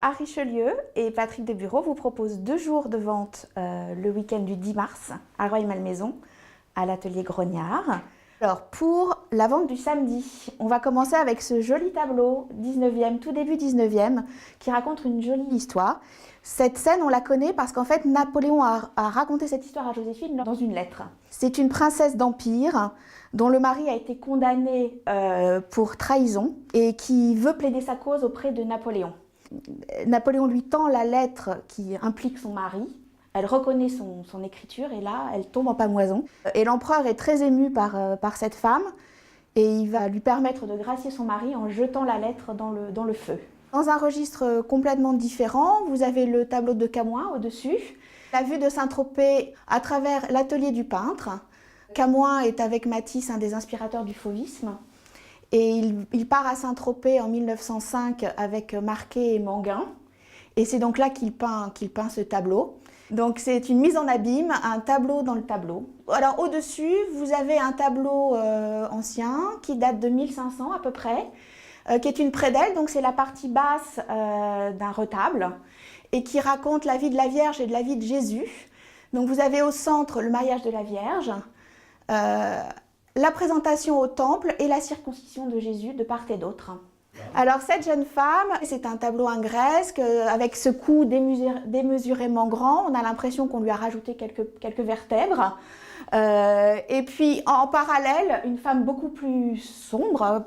À Richelieu et Patrick Desbureaux vous propose 2 jours de vente le week-end du 10 mars à Rueil-Malmaison, à l'atelier Grognard. Alors pour la vente du samedi, on va commencer avec ce joli tableau 19e, tout début 19e, qui raconte une jolie histoire. Cette scène, on la connaît parce qu'en fait, Napoléon a raconté cette histoire à Joséphine dans une lettre. C'est une princesse d'Empire dont le mari a été condamné pour trahison et qui veut plaider sa cause auprès de Napoléon. Napoléon lui tend la lettre qui implique son mari. Elle reconnaît son écriture et là, elle tombe en pamoison. Et l'empereur est très ému par cette femme et il va lui permettre de gracier son mari en jetant la lettre dans le feu. Dans un registre complètement différent, vous avez le tableau de Camoins au-dessus, la vue de Saint-Tropez à travers l'atelier du peintre. Camoins est avec Matisse un des inspirateurs du fauvisme. Et il part à Saint-Tropez en 1905 avec Marquet et Manguin. Et c'est donc là qu'il peint ce tableau. Donc c'est une mise en abîme, un tableau dans le tableau. Alors au-dessus, vous avez un tableau ancien qui date de 1500 à peu près, qui est une prédelle, donc c'est la partie basse d'un retable, et qui raconte la vie de la Vierge et de la vie de Jésus. Donc vous avez au centre le mariage de la Vierge, la présentation au temple et la circoncision de Jésus de part et d'autre. Alors cette jeune femme, c'est un tableau ingresque avec ce cou démesurément grand. On a l'impression qu'on lui a rajouté quelques vertèbres. Et puis en parallèle, une femme beaucoup plus sombre.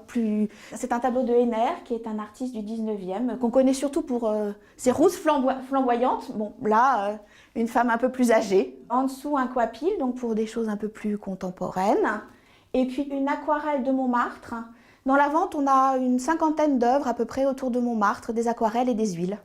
C'est un tableau de Henner, qui est un artiste du 19e, qu'on connaît surtout pour ses rousses flamboyantes. Bon, là, une femme un peu plus âgée. En dessous, un coipil, donc pour des choses un peu plus contemporaines. Et puis une aquarelle de Montmartre. Dans la vente, on a une 50aine d'œuvres à peu près autour de Montmartre, des aquarelles et des huiles.